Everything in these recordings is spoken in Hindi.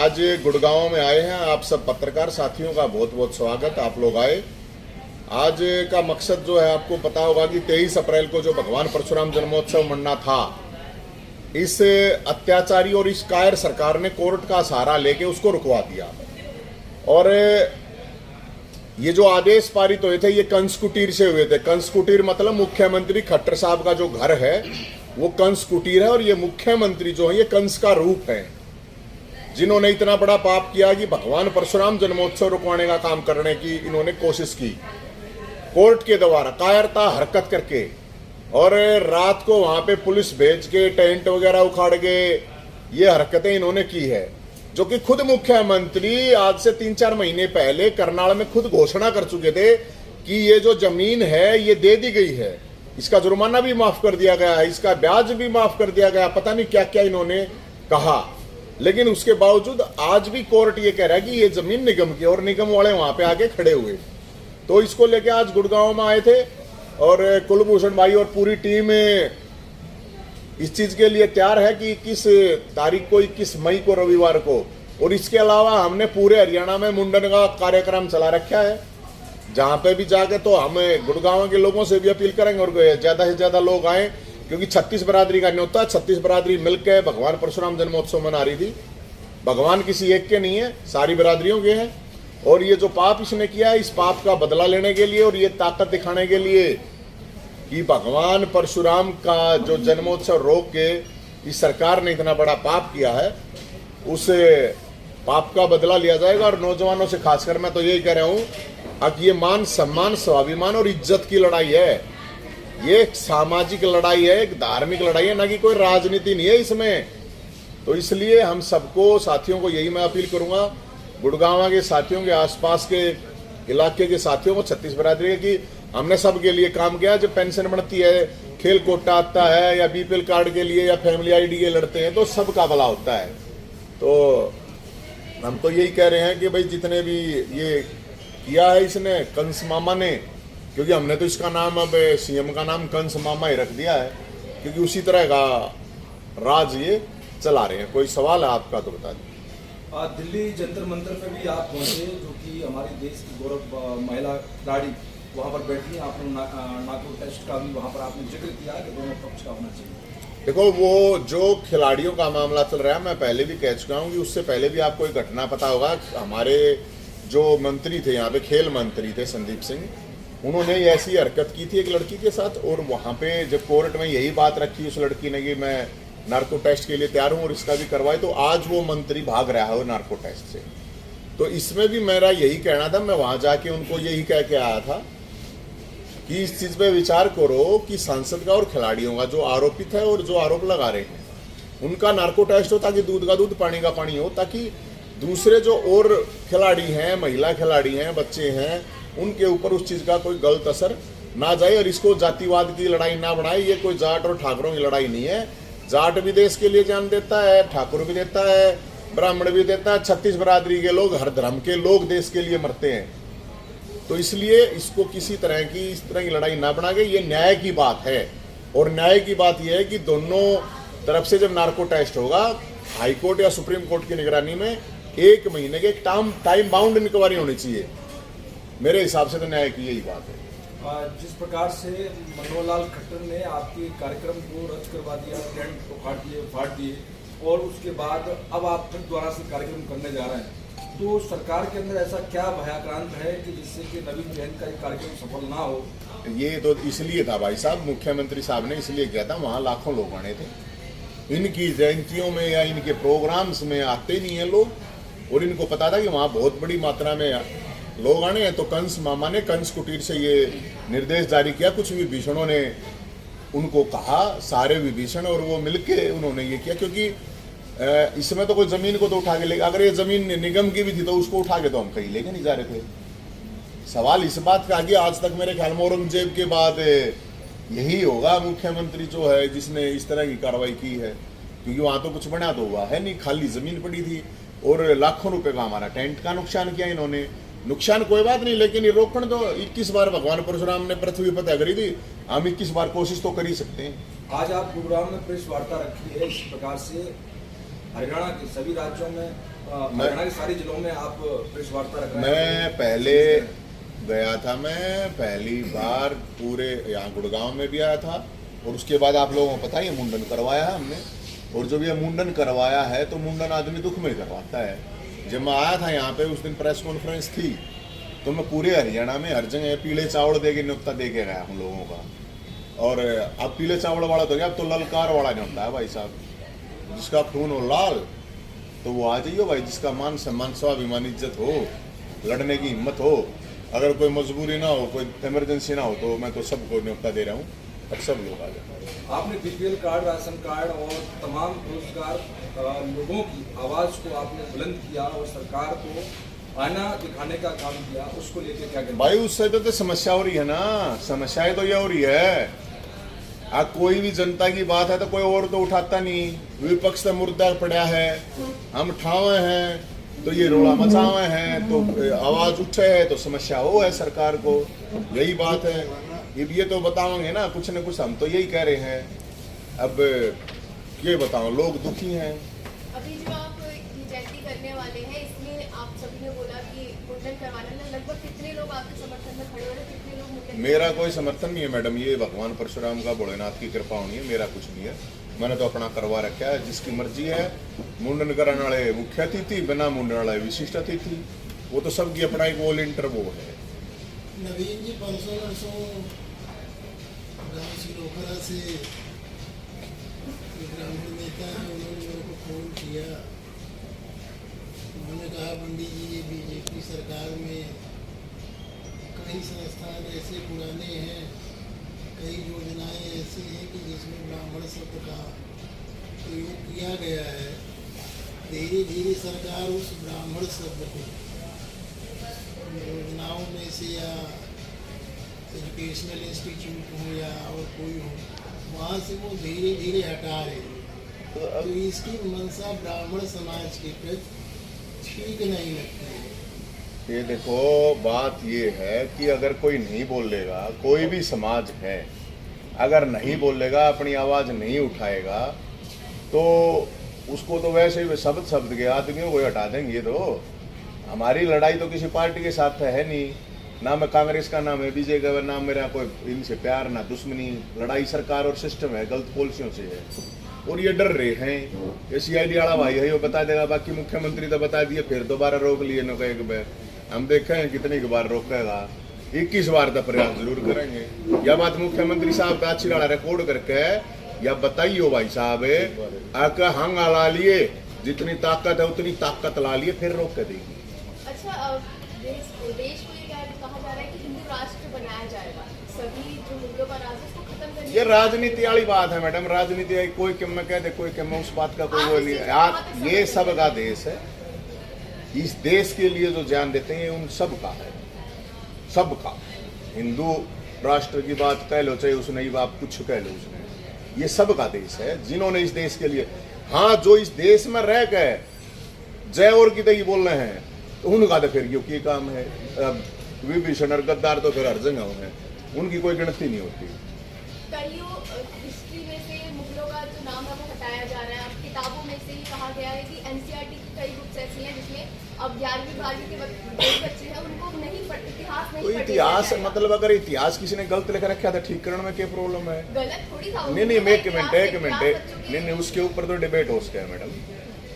आज गुड़गांव में आए हैं। आप सब पत्रकार साथियों का बहुत बहुत स्वागत। आप लोग आए। आज का मकसद जो है आपको पता होगा कि 23 अप्रैल को जो भगवान परशुराम जन्मोत्सव मनाना था, इस अत्याचारी और इस कायर सरकार ने कोर्ट का सहारा लेके उसको रुकवा दिया। और ये जो आदेश पारित हुए थे ये कंस कुटीर से हुए थे। कंस कुटीर मतलब मुख्यमंत्री खट्टर साहब का जो घर है वो कंस कुटीर है, और ये मुख्यमंत्री जो है ये कंस का रूप है, जिन्होंने इतना बड़ा पाप किया कि भगवान परशुराम जन्मोत्सव रुकवाने का काम करने की इन्होंने कोशिश की कोर्ट के द्वारा, कायरता हरकत करके। और रात को वहां पे पुलिस भेज के टेंट वगैरह उखाड़ के ये हरकतें इन्होंने की है, जो कि खुद मुख्यमंत्री आज से 3-4 महीने पहले करनाल में खुद घोषणा कर चुके थे कि ये जो जमीन है ये दे दी गई है, इसका जुर्माना भी माफ कर दिया गया है, इसका ब्याज भी माफ कर दिया गया, पता नहीं क्या क्या इन्होंने कहा। लेकिन उसके बावजूद आज भी कोर्ट ये कह रहा है कि ये जमीन निगम की, और निगम वाले वहां पे आके खड़े हुए। तो इसको लेके आज गुड़गांव में आए थे, और कुलभूषण भाई और पूरी टीम इस चीज के लिए तैयार है कि 21 तारीख को, 21 मई को, रविवार को। और इसके अलावा हमने पूरे हरियाणा में मुंडन का कार्यक्रम चला रखा है, जहां पे भी जाके तो हम गुड़गांव के लोगों से भी अपील करेंगे और ज्यादा से ज्यादा लोग आए, क्योंकि 36 बरादरी का न्योता, 36 बरादरी मिलकर भगवान परशुराम जन्मोत्सव मना रही थी। भगवान किसी एक के नहीं है, सारी बरादरियों के हैं। और ये जो पाप इसने किया है, इस पाप का बदला लेने के लिए और ये ताकत दिखाने के लिए कि भगवान परशुराम का जो जन्मोत्सव रोक के इस सरकार ने इतना बड़ा पाप किया है, उस पाप का बदला लिया जाएगा। और नौजवानों से खासकर मैं तो यही कह रहा हूं, अब ये मान सम्मान, स्वाभिमान और इज्जत की लड़ाई है। ये एक सामाजिक लड़ाई है, एक धार्मिक लड़ाई है, ना कि कोई राजनीति नहीं है इसमें। तो इसलिए हम सबको, साथियों को यही मैं अपील करूंगा, गुड़गांव के साथियों के, आसपास के इलाके के साथियों को, 36 बरादरी की, हमने सबके लिए काम किया। जब पेंशन बढ़ती है, खेल कोटा आता है, या बीपीएल कार्ड के लिए या फैमिली आईडी के लड़ते हैं, तो सबका भला होता है। तो हम तो यही कह रहे हैं कि भाई जितने भी ये किया है इसने, कंस मामा ने, क्योंकि हमने तो इसका नाम अब सीएम का नाम कंस मामा ही रख दिया है, क्योंकि उसी तरह का राज ये चला रहे हैं। कोई सवाल है आपका तो बता दें। दिल्ली जंतर मंतर पे भी आप पहुंचे, जो कि हमारे देश की गौरव महिला खिलाड़ी वहां पर बैठी, आपने नागपुर टेस्ट का भी वहां पर आपने जिक्र किया कि दोनों पक्ष का होना चाहिए। देखो, वो जो खिलाड़ियों का मामला चल रहा है, मैं पहले भी कह चुका हूँ कि उससे पहले भी आपको एक घटना पता होगा। हमारे जो मंत्री थे यहाँ पे, खेल मंत्री थे संदीप सिंह, उन्होंने ऐसी हरकत की थी एक लड़की के साथ। और वहाँ पे जब कोर्ट में यही बात रखी उस लड़की ने कि मैं नार्को टेस्ट के लिए तैयार हूँ और इसका भी करवाए, तो आज वो मंत्री भाग रहा है वो नार्को टेस्ट से। तो इसमें भी मेरा यही कहना था, मैं वहां जाके उनको यही कह के आया था कि इस चीज पे विचार करो कि सांसद का और खिलाड़ियों का जो आरोपित है और जो आरोप लगा रहे हैं, उनका नार्को टेस्ट हो, ताकि दूध का दूध पानी का पानी हो, ताकि दूसरे जो और खिलाड़ी हैं, महिला खिलाड़ी हैं, बच्चे हैं, उनके ऊपर उस चीज का कोई गलत असर ना जाए। और इसको जातिवाद की लड़ाई ना बढ़ाए। ये कोई जाट और ठाकुरों की लड़ाई नहीं है। जाट भी देश के लिए जान देता है, ठाकुर भी देता है, ब्राह्मण भी देता है, 36 बरादरी के लोग, हर धर्म के लोग देश के लिए मरते हैं। तो इसलिए इसको किसी तरह की, इस तरह की लड़ाई ना बना के, ये न्याय की बात है। और न्याय की बात यह है कि दोनों तरफ से जब नार्को टेस्ट होगा, हाई कोर्ट या सुप्रीम कोर्ट की निगरानी में 1 महीने के टाइम बाउंड इंक्वायरी होनी चाहिए। मेरे हिसाब से तो न्याय की यही बात है। जिस प्रकार से मनोहर लाल खट्टर ने आपके कार्यक्रम को रद्द करवा दिया, टेंट उखाड़ दिए, फाड़ दिए, और उसके बाद अब आप फिर दोबारा से कार्यक्रम करने जा रहे हैं, तो सरकार के अंदर ऐसा क्या भयाक्रांत है कि जिससे कि नवीन जैन का कार्यक्रम सफल ना हो? ये तो इसलिए था भाई साहब, मुख्यमंत्री साहब ने इसलिए किया था, वहाँ लाखों लोग आने थे। इनकी जयंतियों में या इनके प्रोग्राम्स में आते नहीं है लोग, और इनको पता था कि वहाँ बहुत बड़ी मात्रा में लोग आने हैं। तो कंस मामा ने कंस कुटीर से ये निर्देश जारी किया। कुछ विभीषणों ने उनको कहा, सारे विभीषण, और वो मिलके उन्होंने ये किया, क्योंकि इसमें तो कोई जमीन को तो उठा के लेगा, अगर ये जमीन निगम की भी थी तो उसको उठा के तो हम कहीं लेके नहीं जा रहे थे। सवाल इस बात का कि आज तक मेरे ख्याल में औरंगजेब के बाद यही होगा मुख्यमंत्री जो है जिसने इस तरह की कार्रवाई की है, क्योंकि वहां तो कुछ बना तो हुआ है नहीं, खाली जमीन पड़ी थी। और लाखों रुपए का हमारा टेंट का नुकसान किया इन्होंने। नुकसान कोई बात नहीं, लेकिन ये रोकण तो 21 बार भगवान परशुराम ने पृथ्वी फतेह करी थी, हम 21 बार कोशिश तो कर ही सकते हैं। आज आप गुरुग्राम में प्रेस वार्ता रखी है, इस प्रकार से हरियाणा के सभी राज्यों में हरियाणा के सारे जिलों में आप प्रेस वार्ता रख रहे हैं। मैं पहले गया था, मैं पहली बार पूरे यहाँ गुड़गांव में भी आया था, और उसके बाद आप लोगों को पता ही है मुंडन करवाया है हमने। और जब ये मुंडन करवाया है तो मुंडन आदमी दुख में करवाता है। जब मैं आया था यहाँ पे, उस दिन प्रेस कॉन्फ्रेंस थी, तो मैं पूरे हरियाणा में हर जगह पीले चावल दे के न्योता दे के गया हम लोगों का। और अब पीले चावल वाला तो क्या, अब तो ललकार वाला नहीं होता है भाई साहब। जिसका खून हो लाल तो वो आ जाइयो भाई, जिसका मान सम्मान स्वाभिमान इज्जत हो, लड़ने की हिम्मत हो, अगर कोई मजबूरी ना हो, कोई इमरजेंसी ना हो, तो मैं तो सबको न्योता दे रहा हूँ, अब सब लोग आ जाए। आपने बीपीएल कार्ड, राशन कार्ड और तमाम बेरोजगार लोगों की आवाज को आपने बुलंद किया और सरकार को आईना दिखाने का काम किया, उसको लेके क्या कहते हैं? भाई उससे तो समस्या हो रही है ना, समस्याएं तो ये हो रही है। अब कोई भी जनता की बात है तो कोई और तो उठाता नहीं, विपक्ष तो मुर्दा पड़ा है, हम ठावे हैं तो ये रोड़ा मचावे हैं, तो आवाज उठे है तो समस्या हो है सरकार को, यही बात है। ये तो बताओगे ना कुछ न कुछ, हम तो यही कह रहे हैं। अब ये बताओ, लोग दुखी हैं। अभी जो आप ये जयंती करने वाले हैं, इसमें आप सभी ने बोला कि मुंडन करवाने में लगभग कितने लोग आपके समर्थन में खड़े हो रहे हैं, कितने लोग मुंडन? मेरा कोई समर्थन नहीं है मैडम, ये भगवान परशुराम का भोलेनाथ की कृपा होनी है, मेरा कुछ नहीं है। मैंने तो अपना करवा रखा है, जिसकी मर्जी है। मुंडन कराने वाले मुख्य अतिथि, बिना मुंडन वाले विशिष्ट अतिथि, वो तो सबकी अपना एक वॉलंटियर वो है। नवीन जी 500 वर्षों गाँव सिलोखरा से ग्रामीण नेता है, उन्होंने मेरे को फोन किया। उन्होंने कहा पंडित जी, ये बीजेपी सरकार में कई संस्थान ऐसे पुराने हैं, कई योजनाएं ऐसी हैं कि जिसमें ब्राह्मण शब्द का प्रयोग किया गया है। धीरे धीरे सरकार उस ब्राह्मण शब्द को योजनाओं में से, या एजुकेशनल इंस्टीट्यूट हो या और कोई हो, वहाँ से वो धीरे धीरे हटा रहे हैं। तो इसकी मंशा ब्राह्मण समाज के प्रति ठीक नहीं लगती है। ये देखो, बात ये है कि अगर कोई नहीं बोलेगा, कोई भी समाज है, अगर नहीं बोलेगा, अपनी आवाज नहीं उठाएगा, तो उसको तो वैसे ही शब्द शब्द के आदमियों को हटा देंगे। तो हमारी लड़ाई तो किसी पार्टी के साथ है नहीं, ना मैं कांग्रेस का, ना मैं बीजेपी का, ना मेरा कोई इनसे प्यार ना दुश्मनी। लड़ाई सरकार और सिस्टम है, गलत पॉलिसियों से है, और ये डर रहे हैं। ये सीआईडी वाला भाई है, वो बता देगा, बाकी मुख्यमंत्री तो बता दिए, फिर दोबारा रोक लिए न एक बार। हम देखे हैं कितनी बार रोकेगा, 21 बार का प्रयास जरूर करेंगे। यह बात मुख्यमंत्री साहब का अच्छी वाला रिकॉर्ड करके या बताइयो भाई साहब, आकर हंग ला लिए, जितनी ताकत है उतनी ताकत ला लिए, फिर रोक के देंगे। अच्छा, देश को ये कहा जा रहा है कि हिंदू राष्ट्र बनाया जाएगा, सभी जो मुद्दों का राज है उसको खत्म करने। ये राजनीति वाली बात है मैडम, राजनीति कोई किम में कह दे, कोई किम में, उस बात का कोई वो नहीं है यार। ये सब का देश है, इस देश के लिए जो जान देते हैं उन सब का है, सबका। हिंदू राष्ट्र की बात कह लो, चाहे उसने आप कुछ कह लो, उसने ये सब का देश है। जिन्होंने इस देश के लिए, हाँ, जो इस देश में रह गए जय और की तई बोल रहे हैं, तो उनका तो फिर ये काम है। विभीषण और गद्दार तो फिर हर जगह है, उनकी कोई गिनती नहीं होती। कईयों हिस्ट्री में से मुगलों का जो नाम है वो हटाया जा रहा है। अब किताबों में से ही कहा गया है कि एनसीईआरटी की कई बुक्स ऐसी हैं जिसमें अब 11वीं 12वीं के जो बच्चे हैं उनको नहीं इतिहास नहीं तो इतिहास मतलब, अगर इतिहास किसी ने गलत लिख रखा था, ठीक करने में क्या प्रॉब्लम है? गलत थोड़ी था। नहीं, एक मिनट, नहीं, उसके ऊपर तो डिबेट हो सके मैडम।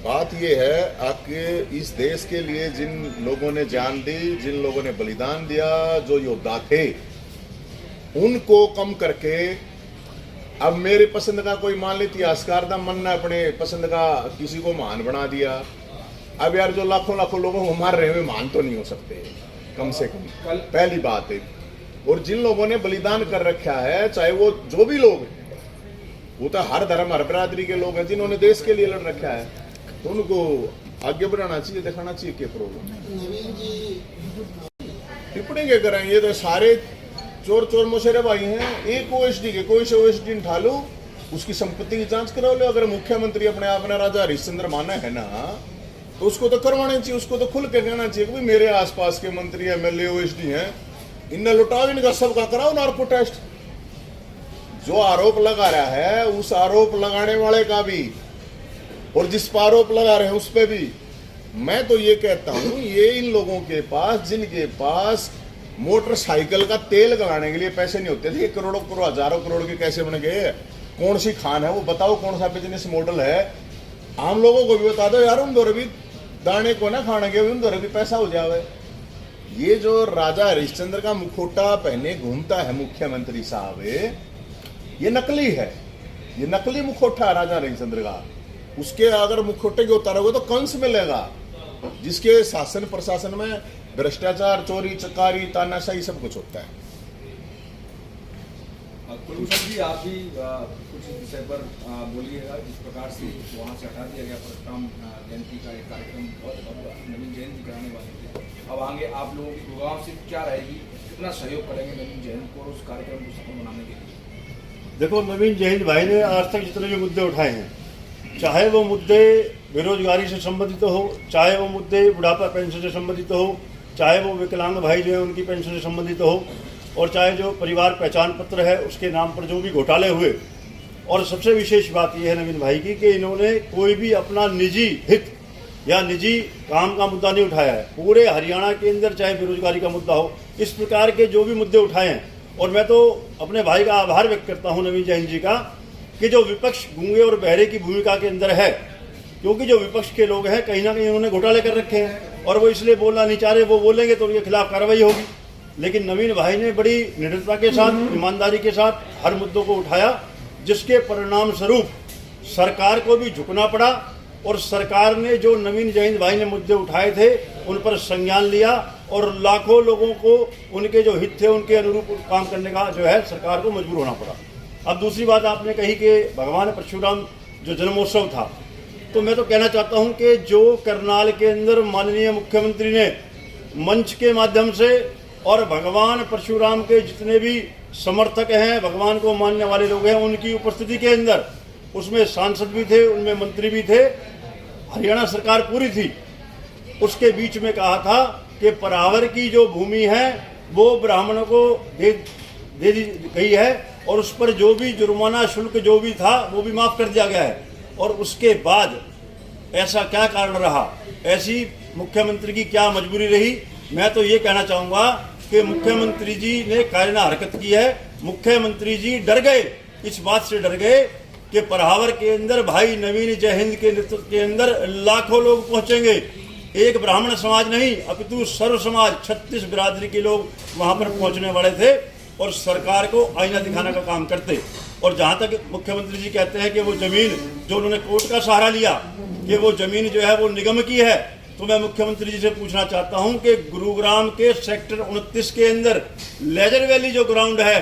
बात ये है कि इस देश के लिए जिन लोगों ने जान दी, जिन लोगों ने बलिदान दिया, जो योद्धा थे, उनको कम करके अब मेरे पसंद का कोई मान ली इतिहासकार था, मन ने अपने पसंद का किसी को महान बना दिया। अब यार जो लाखों लाखों लोगों को मार रहे हुए महान तो नहीं हो सकते, कम से कम पहली बात है। और जिन लोगों ने बलिदान कर रखा है, चाहे वो जो भी लोग हैं, वो तो हर धर्म हर बिरादरी के लोग हैं, जिन्होंने देश के लिए लड़ रखा है, तो उनको आगे बढ़ाना चाहिए, दिखाना चाहिए क्या प्रॉब्लम है। नवीन जी टिप्पणी क्या करें, ये तो सारे चोर चोर मोशेरे भाई हैं। एक ओएसडी के कोई से ओएसडी उठा लो, उसकी संपत्ति की जांच करा लो। अगर मुख्यमंत्री अपने आप में राजा हरिश्चंद्र माना है ना, तो उसको तो करवाना चाहिए, उसको तो खुल के कहना चाहिए कि मेरे आसपास के मंत्री एमएलए ओएसडी हैं, इनने लुटाओ, इनका सबका कराओ नार्को टेस्ट। जो आरोप लगा रहा है उस आरोप लगाने वाले का भी, और जिस पर आरोप लगा रहे हैं उस पे भी मैं तो ये कहता हूं, ये इन लोगों के पास जिनके पास मोटरसाइकिल का तेल लगाने के लिए पैसे नहीं होते थे, ये करोड़ों करोड़ हजारों करोड़ के कैसे बन गए? कौन सी खान है वो बताओ, कौन सा बिजनेस मॉडल है? आम लोगों को भी बता दो यार, उन दो भी दाने को ना खाने के, उन दो भी पैसा हो जावे। ये जो राजा हरिश्चंद्र का मुखोटा पहने घूमता है मुख्यमंत्री साहब, ये नकली है, ये नकली मुखोटा राजा हरिश्चंद्र का। उसके अगर मुखोटे के उतारोगे तो कंस मिलेगा, जिसके शासन प्रशासन में भ्रष्टाचार, चोरी चकारी, तानाशाही सब कुछ होता है। कुलभूषण जी, आप भी कुछ इस विषय पर बोलिएगा। जिस प्रकार से वहाँ से हटा दिया गया परशुराम जयंती का एक कार्यक्रम, और नवीन जयंती कराने वाले थे, अब आगे आप लोगों की गुड़गांव से क्या रहेगी, कितना सहयोग करेंगे नवीन जयंती को और उस कार्यक्रम को सफल बनाने के लिए? देखो, नवीन जयंत भाई ने आज तक जितने भी मुद्दे उठाए हैं, चाहे वो मुद्दे बेरोजगारी से संबंधित हो, चाहे वो मुद्दे बुढ़ापा पेंशन से संबंधित हो, चाहे वो विकलांग भाई जो है उनकी पेंशन से संबंधित हो, और चाहे जो परिवार पहचान पत्र है उसके नाम पर जो भी घोटाले हुए। और सबसे विशेष बात यह है नवीन भाई की कि इन्होंने कोई भी अपना निजी हित या निजी काम का मुद्दा नहीं उठाया है। पूरे हरियाणा के अंदर चाहे बेरोजगारी का मुद्दा हो, इस प्रकार के जो भी मुद्दे उठाए हैं, और मैं तो अपने भाई का आभार व्यक्त करता हूं नवीन जैन जी का, कि जो विपक्ष गूंगे और बहरे की भूमिका के अंदर है, क्योंकि जो विपक्ष के लोग हैं कहीं ना कहीं उन्होंने घोटाले कर रखे हैं और वो इसलिए बोलना नहीं चाह रहे। वो बोलेंगे तो उनके खिलाफ कार्रवाई होगी। लेकिन नवीन भाई ने बड़ी निडरता के साथ, ईमानदारी के साथ हर मुद्दों को उठाया, जिसके परिणाम स्वरूप सरकार को भी झुकना पड़ा, और सरकार ने जो नवीन जयंत भाई ने मुद्दे उठाए थे उन पर संज्ञान लिया, और लाखों लोगों को उनके जो हित थे उनके अनुरूप काम करने का जो है सरकार को मजबूर होना पड़ा। अब दूसरी बात आपने कही कि भगवान परशुराम जो जन्मोत्सव था, तो मैं तो कहना चाहता हूं कि जो करनाल के अंदर माननीय मुख्यमंत्री ने मंच के माध्यम से और भगवान परशुराम के जितने भी समर्थक हैं, भगवान को मानने वाले लोग हैं, उनकी उपस्थिति के अंदर, उसमें सांसद भी थे, उनमें मंत्री भी थे, हरियाणा सरकार पूरी थी, उसके बीच में कहा था कि परावर की जो भूमि है वो ब्राह्मणों को दे दी गई है, और उस पर जो भी जुर्माना शुल्क जो भी था वो भी माफ कर दिया गया है। और उसके बाद ऐसा क्या कारण रहा, ऐसी मुख्यमंत्री की क्या मजबूरी रही? मैं तो ये कहना चाहूंगा कि मुख्यमंत्री जी ने कायरना हरकत की है। मुख्यमंत्री जी डर गए, इस बात से डर गए कि परावर के अंदर भाई नवीन जयहिंद के नेतृत्व के अंदर लाखों लोग पहुंचेंगे। एक ब्राह्मण समाज नहीं अपितु सर्व समाज 36 बिरादरी के लोग वहां पर पहुंचने वाले थे और सरकार को आईना दिखाने का काम करते। और जहां तक मुख्यमंत्री जी कहते हैं कि वो जमीन जो उन्होंने कोर्ट का सहारा लिया कि वो जमीन जो है वो निगम की है, तो मैं मुख्यमंत्री जी से पूछना चाहता हूं कि गुरुग्राम के सेक्टर 29 के अंदर लेजर वैली जो ग्राउंड है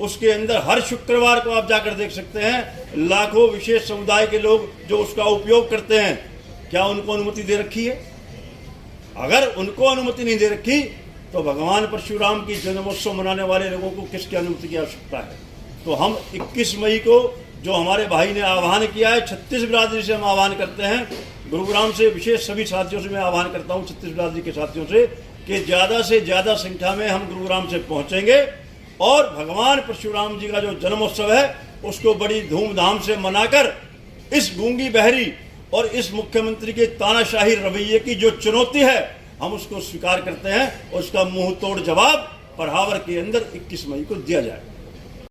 उसके अंदर हर शुक्रवार को आप जाकर देख सकते हैं लाखों विशेष समुदाय के लोग जो उसका उपयोग करते हैं। क्या उनको अनुमति दे रखी है? अगर उनको अनुमति नहीं दे रखी तो भगवान परशुराम की जन्मोत्सव मनाने वाले लोगों को किसकी अनुमति की आवश्यकता है? तो हम 21 मई को जो हमारे भाई ने आह्वान किया है, 36 बिरादरी से हम आह्वान करते हैं, गुरुग्राम से विशेष सभी साथियों से मैं आह्वान करता हूं 36 बिरादरी के साथियों से कि ज़्यादा से ज़्यादा संख्या में हम गुरुग्राम से पहुंचेंगे और भगवान परशुराम जी का जो जन्मोत्सव है उसको बड़ी धूमधाम से मनाकर इस गूंगी बहरी और इस मुख्यमंत्री के तानाशाही रवैये की जो चुनौती है हम उसको स्वीकार करते हैं और उसका मुंह तोड़ जवाब परावर के अंदर 21 मई को दिया जाए।